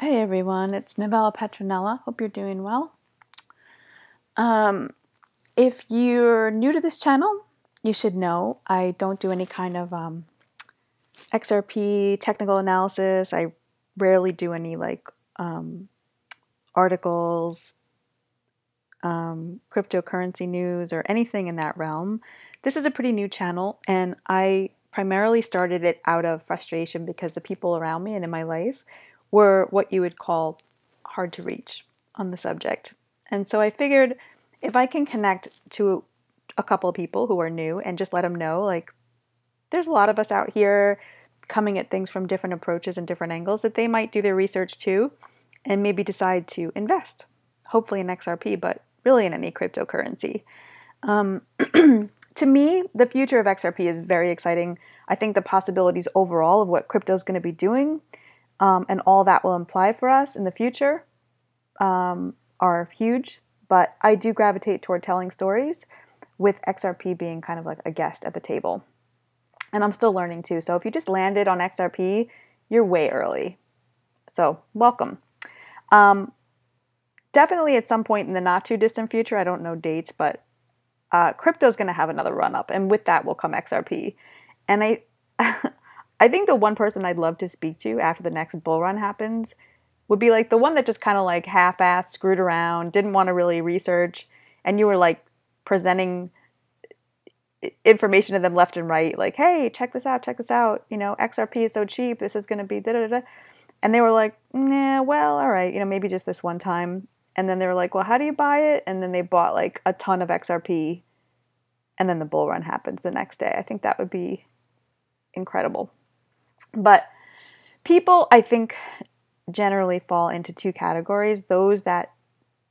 Hey everyone, it's Novella Petronella. Hope you're doing well. If you're new to this channel, you should know I don't do any kind of XRP technical analysis. I rarely do any articles, cryptocurrency news, or anything in that realm. This is a pretty new channel, and I primarily started it out of frustration because the people around me and in my life were what you would call hard to reach on the subject. And so I figured if I can connect to a couple of people who are new and just let them know, like, there's a lot of us out here coming at things from different approaches and different angles, that they might do their research too and maybe decide to invest, hopefully in XRP, but really in any cryptocurrency. To me, the future of XRP is very exciting. I think the possibilities overall of what crypto is going to be doing and all that will imply for us in the future are huge. But I do gravitate toward telling stories, with XRP being kind of like a guest at the table. And I'm still learning too. So if you just landed on XRP, you're way early. So welcome. Definitely at some point in the not too distant future, I don't know dates, but crypto is going to have another run up, and with that will come XRP. And I think the one person I'd love to speak to after the next bull run happens would be like the one that just kind of like half-assed, screwed around, didn't want to really research, and you were like presenting information to them left and right, like, hey, check this out, you know, XRP is so cheap, this is going to be da-da-da. And they were like, nah, well, all right, you know, maybe just this one time. And then they were like, well, how do you buy it? And then they bought like a ton of XRP, and then the bull run happens the next day. I think that would be incredible. But people, I think, generally fall into two categories: those that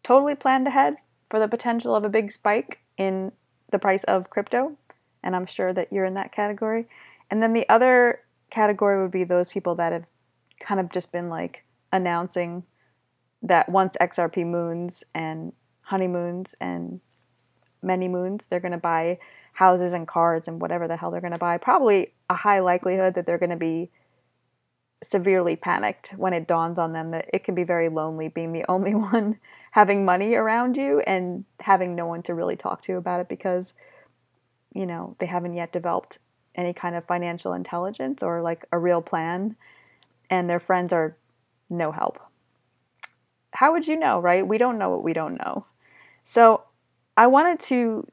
totally planned ahead for the potential of a big spike in the price of crypto, and I'm sure that you're in that category. And then the other category would be those people that have kind of just been like announcing that once XRP moons and honeymoons and many moons, they're going to buy houses and cars and whatever the hell they're going to buy. Probably a high likelihood that they're going to be severely panicked when it dawns on them that it can be very lonely being the only one having money around you and having no one to really talk to about it, because, you know, they haven't yet developed any kind of financial intelligence or like a real plan, and their friends are no help. How would you know, right? We don't know what we don't know. So I wanted to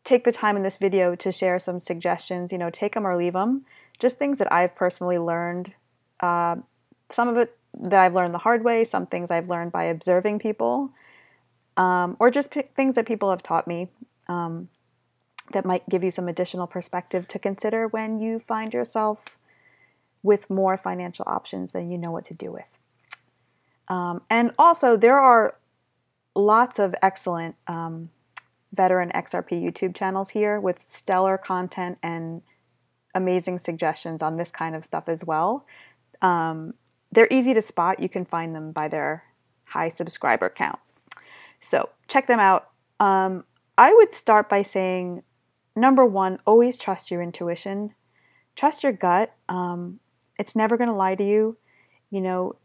take the time in this video to share some suggestions, you know, take them or leave them, just things that I've personally learned. Some of it that I've learned the hard way, some things I've learned by observing people, or just things that people have taught me that might give you some additional perspective to consider when you find yourself with more financial options than you know what to do with. And also, there are lots of excellent veteran XRP YouTube channels here with stellar content and amazing suggestions on this kind of stuff as well. They're easy to spot. You can find them by their high subscriber count. So check them out. I would start by saying, number one, always trust your intuition. Trust your gut. It's never going to lie to you. You know,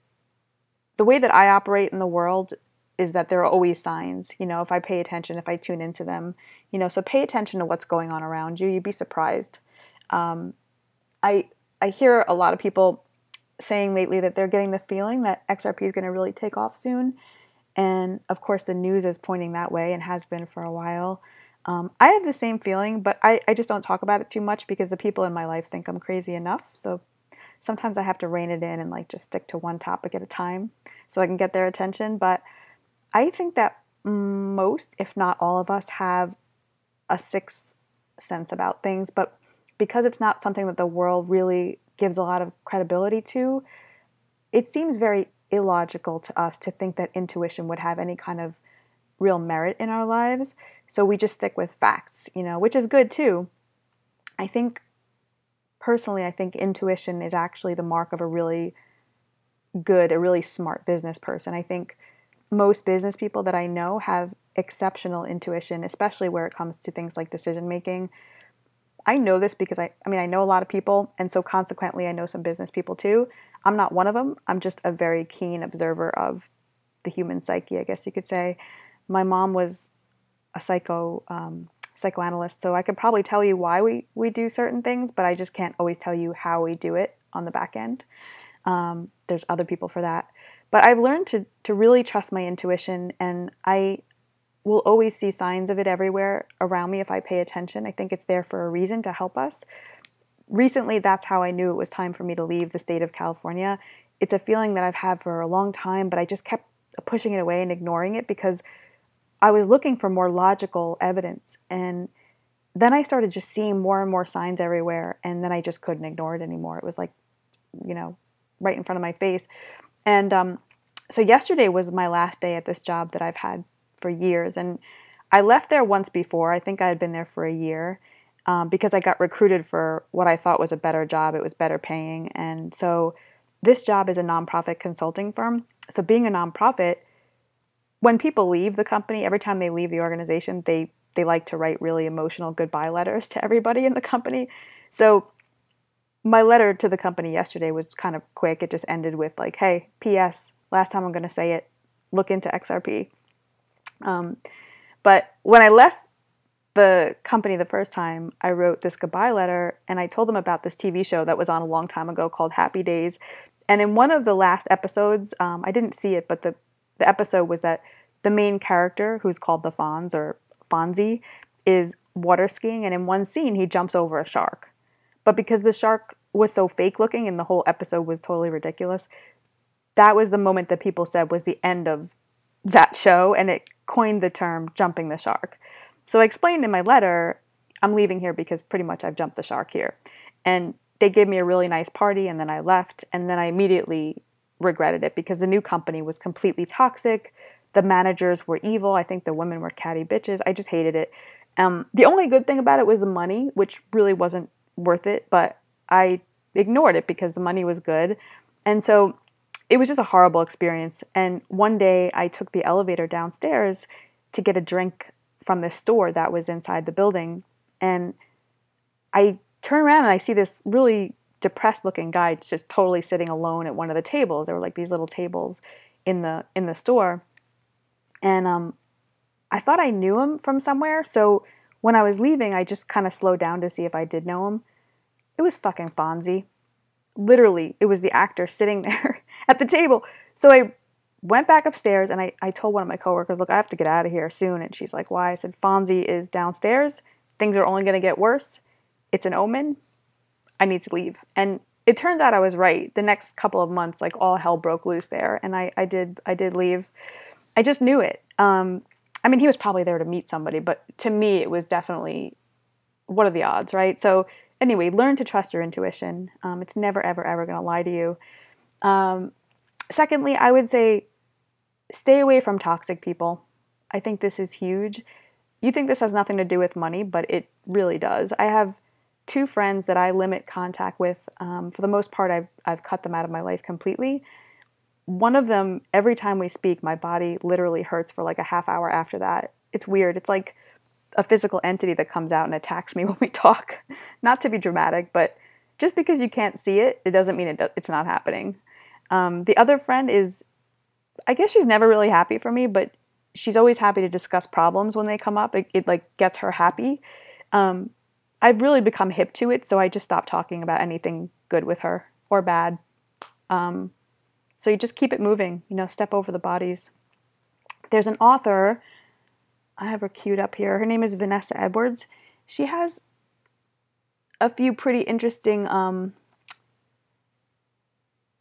the way that I operate in the world is that there are always signs, you know, if I pay attention, if I tune into them, you know, so pay attention to what's going on around you. You'd be surprised. I hear a lot of people saying lately that they're getting the feeling that XRP is going to really take off soon. And of course, the news is pointing that way and has been for a while. I have the same feeling, but I just don't talk about it too much because the people in my life think I'm crazy enough. So sometimes I have to rein it in and like just stick to one topic at a time so I can get their attention. But I think that most, if not all of us, have a sixth sense about things. But because it's not something that the world really gives a lot of credibility to, it seems very illogical to us to think that intuition would have any kind of real merit in our lives. So we just stick with facts, you know, which is good too. Personally, I think intuition is actually the mark of a really good, a really smart business person. I think most business people that I know have exceptional intuition, especially where it comes to things like decision making. I know this because I know a lot of people, and so consequently I know some business people too. I'm not one of them. I'm just a very keen observer of the human psyche, I guess you could say. My mom was a psychoanalyst, so I could probably tell you why we do certain things, but I just can't always tell you how we do it on the back end. There's other people for that. But I've learned to really trust my intuition, and I will always see signs of it everywhere around me if I pay attention. I think it's there for a reason to help us. Recently, that's how I knew it was time for me to leave the state of California. It's a feeling that I've had for a long time, but I just kept pushing it away and ignoring it because I was looking for more logical evidence. And then I started just seeing more and more signs everywhere, and then I just couldn't ignore it anymore. It was like, right in front of my face. And so yesterday was my last day at this job that I've had for years. And I left there once before. I think I had been there for a year because I got recruited for what I thought was a better job. It was better paying. And so this job is a nonprofit consulting firm. So being a nonprofit, when people leave the company, every time they leave the organization, they like to write really emotional goodbye letters to everybody in the company. So my letter to the company yesterday was kind of quick. It just ended with like, hey, P.S., last time I'm going to say it, look into XRP. But when I left the company the first time, I wrote this goodbye letter, and I told them about this TV show that was on a long time ago called Happy Days. And in one of the last episodes, I didn't see it, but the episode was that the main character, who's called the Fonz or Fonzie, is water skiing, and in one scene, he jumps over a shark. But because the shark was so fake looking and the whole episode was totally ridiculous, that was the moment that people said was the end of that show, and it coined the term jumping the shark. So I explained in my letter, I'm leaving here because pretty much I've jumped the shark here. And they gave me a really nice party, and then I left, and then I immediately regretted it because the new company was completely toxic. The managers were evil. I think the women were catty bitches. I just hated it. The only good thing about it was the money, which really wasn't worth it, but I ignored it because the money was good. And so it was just a horrible experience. And one day I took the elevator downstairs to get a drink from this store that was inside the building. And I turn around and I see this really depressed looking guy just totally sitting alone at one of the tables. There were like these little tables in the store. And I thought I knew him from somewhere. So when I was leaving, I just kind of slowed down to see if I did know him. It was fucking Fonzie. Literally, it was the actor sitting there at the table. So I went back upstairs and I told one of my coworkers, look, I have to get out of here soon. And she's like, why? I said, Fonzie is downstairs. Things are only going to get worse. It's an omen. I need to leave. And it turns out I was right. The next couple of months, like all hell broke loose there. And I did leave. I just knew it. I mean, he was probably there to meet somebody, but to me, it was definitely, what are the odds, right? So anyway, learn to trust your intuition. It's never, ever, ever going to lie to you. Secondly, I would say stay away from toxic people. I think this is huge. You think this has nothing to do with money, but it really does. I have 2 friends that I limit contact with. For the most part, I've cut them out of my life completely. One of them, every time we speak, my body literally hurts for like a half hour after that. It's weird. It's like a physical entity that comes out and attacks me when we talk. Not to be dramatic, but just because you can't see it, it doesn't mean it's not happening. The other friend is, I guess she's never really happy for me, but she's always happy to discuss problems when they come up. It like gets her happy. I've really become hip to it, so I just stopped talking about anything good with her or bad. So you just keep it moving, step over the bodies. There's an author, I have her queued up here. Her name is Vanessa Edwards. She has a few pretty interesting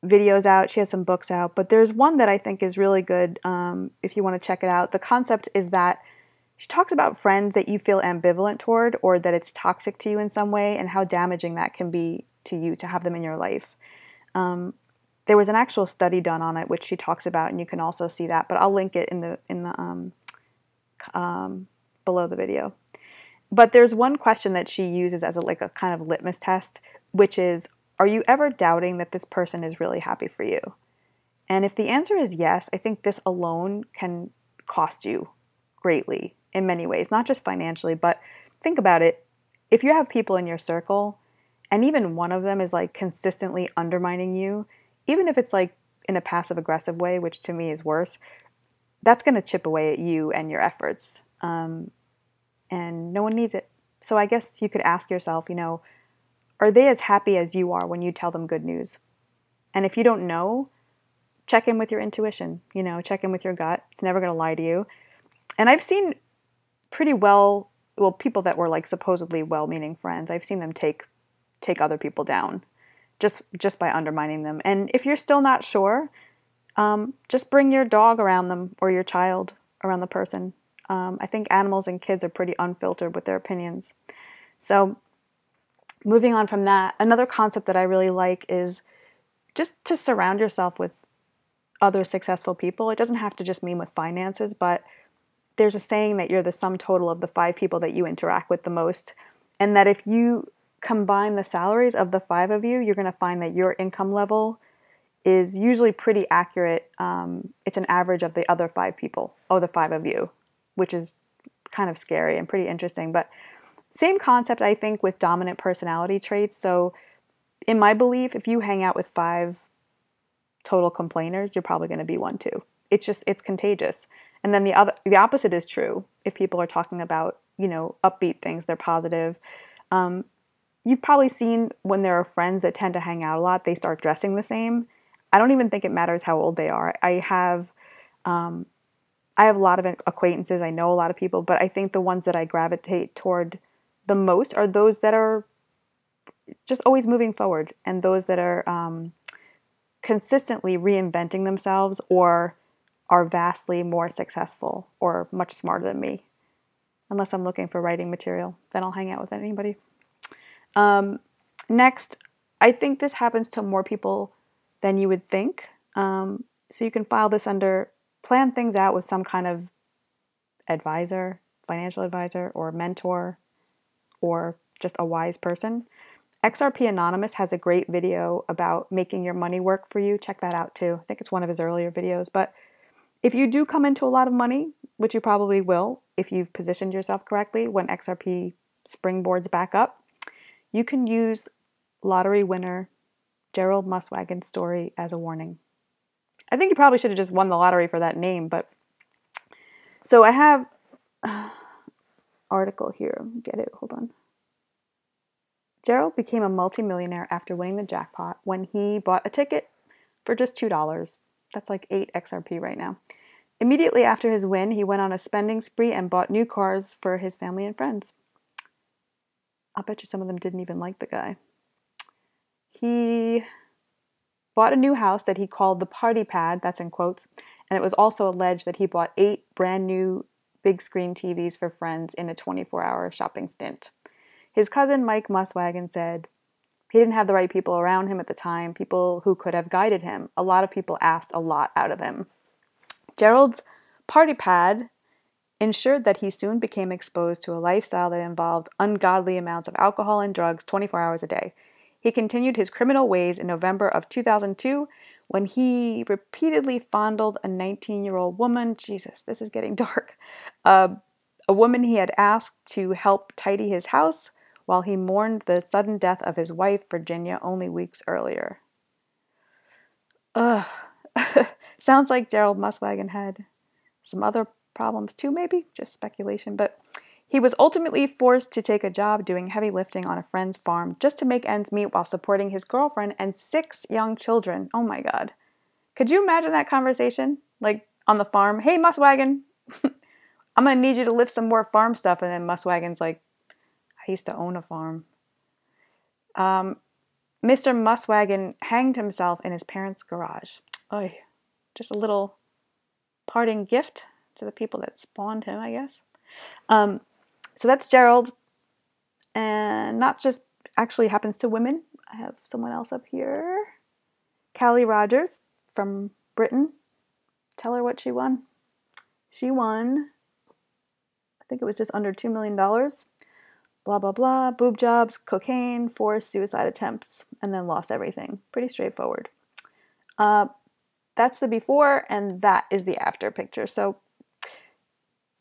videos out. She has some books out, but there's one that I think is really good if you want to check it out. The concept is that she talks about friends that you feel ambivalent toward or that it's toxic to you in some way and how damaging that can be to you to have them in your life. There was an actual study done on it, which she talks about, and you can also see that, but I'll link it in the below the video. But there's one question that she uses as a kind of litmus test, which is, are you ever doubting that this person is really happy for you? And if the answer is yes, I think this alone can cost you greatly in many ways, not just financially, but think about it. if you have people in your circle and even one of them is like consistently undermining you, even if it's like in a passive aggressive way, which to me is worse, that's going to chip away at you and your efforts. And no one needs it. So I guess you could ask yourself, are they as happy as you are when you tell them good news? And if you don't know, check in with your intuition, check in with your gut. It's never going to lie to you. And I've seen pretty people that were like supposedly well-meaning friends, I've seen them take other people down just by undermining them. And if you're still not sure, just bring your dog around them or your child around the person. I think animals and kids are pretty unfiltered with their opinions. So moving on from that, another concept that I really like is just to surround yourself with other successful people. It doesn't have to just mean with finances, but there's a saying that you're the sum total of the 5 people that you interact with the most. And that if you combine the salaries of the 5 of you, you're going to find that your income level is usually pretty accurate. It's an average of the other 5 people, the 5 of you, which is kind of scary and pretty interesting. But same concept, I think, with dominant personality traits. So in my belief, if you hang out with 5 total complainers, you're probably going to be one too. It's contagious. And then the opposite is true. If people are talking about, upbeat things, they're positive. You've probably seen when there are friends that tend to hang out a lot, they start dressing the same. I don't even think it matters how old they are. I have a lot of acquaintances. I know a lot of people, but I think the ones that I gravitate toward the most are those that are just always moving forward and those that are consistently reinventing themselves or are vastly more successful or much smarter than me. Unless I'm looking for writing material, then I'll hang out with anybody. Next, I think this happens to more people than you would think. So you can file this under plan things out with some kind of advisor, financial advisor, or mentor, or just a wise person. XRP Anonymous has a great video about making your money work for you. Check that out too. I think it's one of his earlier videos. But if you do come into a lot of money, which you probably will if you've positioned yourself correctly when XRP springboards back up, you can use lottery winner Gerald Muswagon's story as a warning. I think you probably should have just won the lottery for that name, but so I have article here. Get it? Hold on. Gerald became a multimillionaire after winning the jackpot when he bought a ticket for just $2. That's like 8 XRP right now. Immediately after his win, he went on a spending spree and bought new cars for his family and friends. I'll bet you some of them didn't even like the guy. He bought a new house that he called the party pad, that's in quotes, and it was also alleged that he bought 8 brand new big screen TVs for friends in a 24-hour shopping stint. His cousin Mike Muswagon said he didn't have the right people around him at the time, people who could have guided him. A lot of people asked a lot out of him. Gerald's party pad ensured that he soon became exposed to a lifestyle that involved ungodly amounts of alcohol and drugs 24 hours a day. He continued his criminal ways in November of 2002 when he repeatedly fondled a 19-year-old woman. Jesus, this is getting dark. A woman he had asked to help tidy his house while he mourned the sudden death of his wife, Virginia, only weeks earlier. Ugh. Sounds like Gerald Muswagon had some other problems too, maybe? Just speculation. But he was ultimately forced to take a job doing heavy lifting on a friend's farm just to make ends meet while supporting his girlfriend and 6 young children. Oh my God. Could you imagine that conversation? Like on the farm, hey, Muswagon, I'm going to need you to lift some more farm stuff. And then Muswagon's like, I used to own a farm. Mr. Muswagon hanged himself in his parents' garage. Oy. Just a little parting gift to the people that spawned him, I guess. So that's Gerald. And not just actually happens to women. I have someone else up here. Callie Rogers from Britain. Tell her what she won. She won, I think it was just under $2 million. Blah, blah, blah. Boob jobs, cocaine, forced suicide attempts, and then lost everything. Pretty straightforward. That's the before, and that is the after picture. So,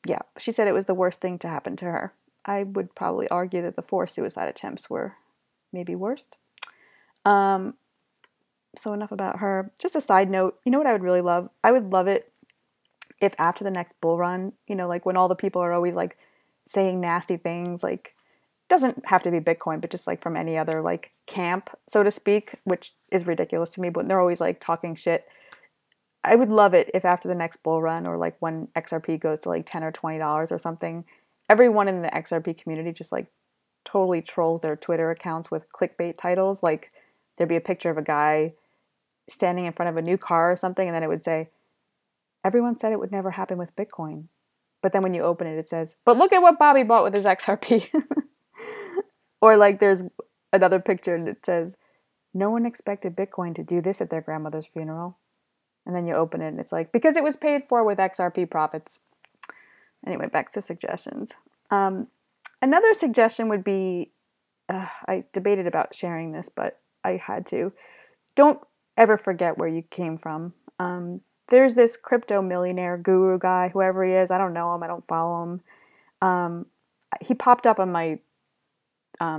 yeah, she said it was the worst thing to happen to her. I would probably argue that the 4 suicide attempts were maybe worst. So enough about her. Just a side note, you know what I would really love? I would love it if after the next bull run, you know, like when all the people are always like saying nasty things, like doesn't have to be Bitcoin, but just like from any other like camp, so to speak, which is ridiculous to me, but they're always like talking shit. I would love it if after the next bull run or like when XRP goes to like $10 or $20 or something, everyone in the XRP community just like totally trolls their Twitter accounts with clickbait titles. Like there'd be a picture of a guy standing in front of a new car or something, and then it would say, everyone said it would never happen with Bitcoin. But then when you open it, it says, but look at what Bobby bought with his XRP. Or like there's another picture and it says, no one expected Bitcoin to do this at their grandmother's funeral. And then you open it and it's like, because it was paid for with XRP profits. Anyway, back to suggestions. Another suggestion would be, I debated about sharing this, but I had to. Don't ever forget where you came from. There's this crypto millionaire guru guy, whoever he is. I don't know him. I don't follow him. He popped up on my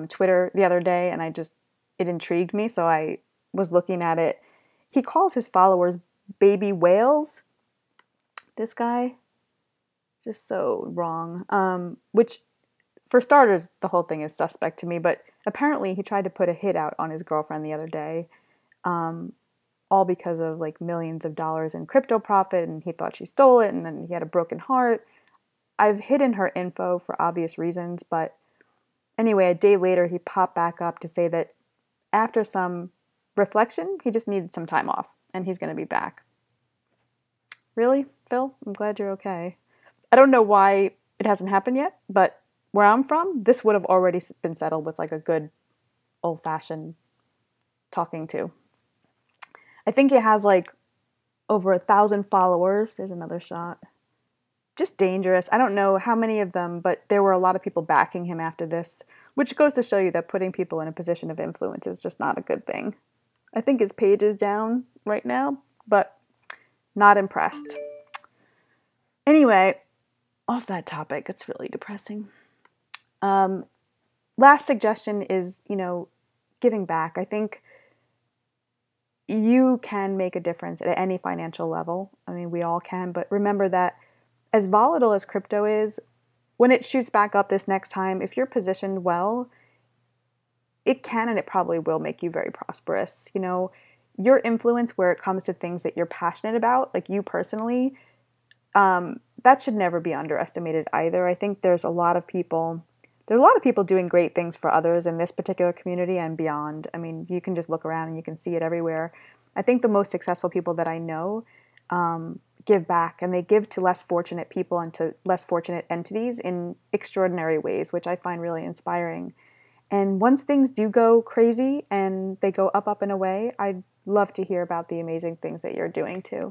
Twitter the other day, and it intrigued me, so I was looking at it. He calls his followers baby whales. This guy, just so wrong. Which, for starters, the whole thing is suspect to me, but apparently he tried to put a hit out on his girlfriend the other day, all because of like millions of dollars in crypto profit, and he thought she stole it, and then he had a broken heart. I've hidden her info for obvious reasons, but anyway, a day later he popped back up to say that after some reflection, he just needed some time off, and he's going to be back. Really, Phil? I'm glad you're okay. I don't know why it hasn't happened yet, but where I'm from, this would have already been settled with like a good old-fashioned talking to. I think it has like over 1,000 followers. There's another shot. Just dangerous. I don't know how many of them, but there were a lot of people backing him after this, which goes to show you that putting people in a position of influence is just not a good thing. I think his page is down right now, but not impressed. Anyway, off that topic, it's really depressing. Last suggestion is, giving back. I think you can make a difference at any financial level. I mean, we all can, but remember that as volatile as crypto is, when it shoots back up this next time, if you're positioned well, it can and it probably will make you very prosperous. Your influence where it comes to things that you're passionate about, like you personally, that should never be underestimated either. I think there's a lot of people doing great things for others in this particular community and beyond. I mean, you can just look around and you can see it everywhere. I think the most successful people that I know give back, and they give to less fortunate people and to less fortunate entities in extraordinary ways, which I find really inspiring. And once things do go crazy and they go up and away, I'd love to hear about the amazing things that you're doing too.